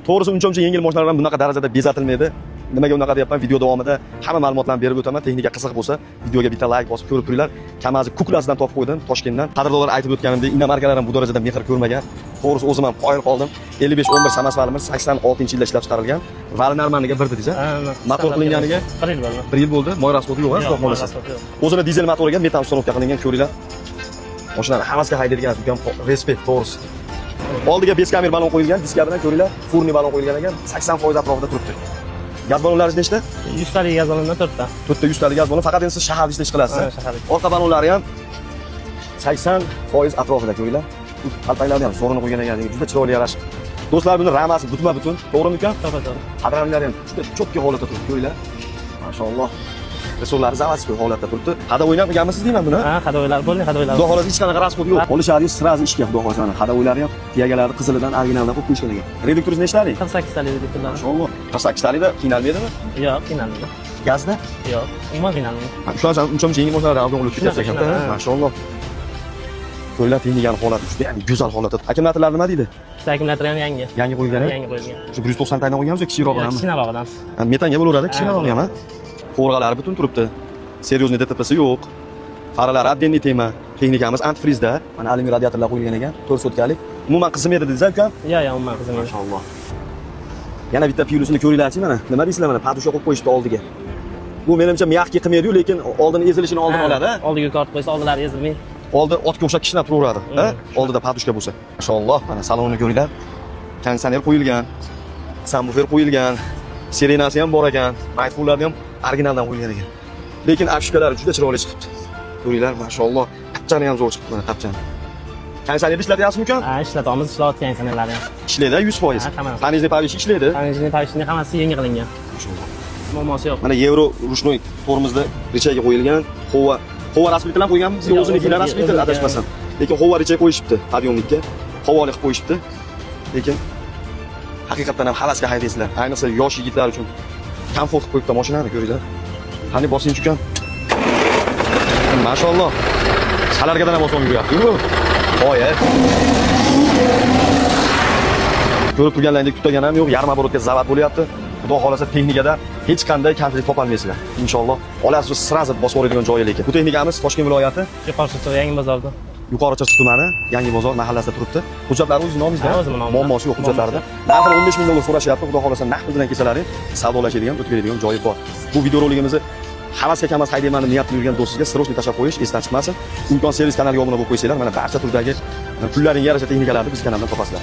To'g'risi uncha yengil mashinalar bilan bunaqa darajada bezatilmaydi. Nimaga unaqa deyapman? Video davomida hamma ma'lumotlarni berib o'taman. Texnika qiziq bo'lsa, videoga bitta like bosib ko'rib turinglar. Kamazi Kuklasidan topib qo'ydim, Toshkentdan. Qadrdonlar aytib o'tganimdek, inomarkalar ham bu darajada mehr ko'rmagan. To'g'risi o'zim ham qoyil qoldim. 55-11 Samas valimiz 86-yilda ishlab chiqarilgan. Vali Narmaniga bir dedingiz, ha? Motor qilinganiga 1 yil bo'ldi. 1 yil bo'ldi. Moy rasxodi yo'q, xudo xolasa. O'zini dizel motoriga metan uстановка qilingan, ko'ringlar. Mashinani hammasiga haydaydigan ukam, respekt, to'g'risi. Oldiga beskamer balon qo'yilgan, diska bilan ko'ringlar, furni balon qo'yilgan ekan, 80% atrofida turibdi. Gaz ballonlaringiz nechta? 100 talik gaz ballondan 4 ta. 4 ta 100 talik gaz ballon. Faqat endi siz shaharda ishlash qilasiz. Ha, shaharda. Orqa ballonlari ham 80% atrofida ko'ringlar. Qalpaklarni ham so'rini qo'ygan ekan, juda chiroyli yarashibdi. Do'stlar, buni ramasi butma-butun, to'g'rimi ekan? To'g'ri. Qadramlari ham juda cho'tka holatda turibdi, ko'ringlar. Mashalloh. Resurslari zavadskiy holatda turibdi. Hada o'ynab kelganmisiz deyman buni? Ha, hada o'ylar bo'ldi, hada o'ylar. Xudo xolasa hech qanaqa rasxod yo'q. Olishadi, sirazi ishga xudo xolasa. Hada o'ylari ham tuyagalari qizilidan, originaldan qo'yib qo'yishgan ekan. Reduktoringiz nechtalik? 48 talik reduktorlar. Mashalloh. 48 talikda qiynalmaydimi? Yo'q, qiynalmaydi. Gazda? Yo'q, umuman qiynalmaydi. Shularcha uncha yengil mashinalar olib olib ketsa ekan. Mashalloh. Ko'ringlar, texnikaning holati juda ham go'zal holatda. Akkumulyatorlar nima deydi? Akkumulyator ham yangi. Yangi qo'yilgan. Yangi qo'yilgan. Shu 190 taydan qo'yganmiz, kichikroqdan. Kichikroqdan. Metanga bo'laveradi, kichikroq ham. Qo'rg'alari butun turibdi. Seryozni DTP'si yo'q. Faralar отдельный tema. Texnikamiz antifrizda. Mana alyumin radiatorlar qo'yilgan ekan, 4 sotkalik. Umuman qizimaydi dedingiz, ukam? Yo'q, umuman qizimaydi. Mashalloh. Yana bitta plyusini ko'ringlarchi mana. Nima deysizlar mana? Padusha qo'yib qo'yishdi oldiga. Bu menimcha miyaqki qilmaydi-yu, lekin oldini ezilishini oldin oladi. Oldiga tortib qo'ysa, oldilari ezilmaydi. Oldi otga o'xshab kishnab turaveradi, ha? Oldida padushka bo'lsa. Mashalloh, mana salonni ko'ringlar. Konditsioner qo'yilgan, subwoofer qo'yilgan, sirenasi ham bor ekan, maytfullarni ham originaldan qo'yilgan ekan. Lekin afishkalari juda chiroyli chiqibdi. Ko'ringlar, mashalloh, qapchani ham zo'r chiqibdi mana qapchani. Konditsioner ishlatyapsizmi ukan? Ha, ishlatamiz, ishlayotgan konditsionerlarni ham. Ishlaydi 100%. Panejniy pavish ishlaydi. Panejniy pavishning hammasi yangi qilingan. Mashalloh. Muammosi yo'q. Mana Euro rushnoy tormozda rechaga qo'yilgan. Hova rasmitlar qo'yganmiz, o'zinikilar rasmitlar adashmasam. Lekin hova recha qo'yishibdi, podiyomlikka. Havoli qilib qo'yishibdi. Lekin haqiqatan ham havasga haydaysizlar. Ayniqsa yosh yigitlar uchun komfort qilib qo'yibdi mashinani, ko'ringlar. Qani bosing ukan. Mashalloh. Salargadan ham oson yuryapti. Qoya. Ko'rib turganlaringdek tutagan ham yo'q, yarim оборотga zavat bo'lyapti. Xudo xolasa texnikada hech qanday kamchilik topolmaysizlar. Inshaalloh olasiz sразу bosib oladigan joyi lekin. Bu texnikamiz Toshkent viloyati Yuqori Chirchiq yangi bozorda. Yuqori Chirchiq tumani, Yangi bozor mahallasida turibdi. Hujjatlari o'z nomingizda? O'zim nomimda. Muammosi yo'q hujjatlarida. Narxi 15 ming dollar so'rashyapti. Xudo xolasa naqd bilan kelsalaring savdolashadigan, o'tib beradigan joyi bor. Bu video roligimizni havasga kamas haydayman deb niyat qilgan do'stingizga sirojni tashlab qo'yish esdan chiqmasin. Imkon servis kanaliga obuna bo'lib qo'ysanglar, mana barcha turdagi pullaring yarasha texnikalarni biz kanaldan topasizlar.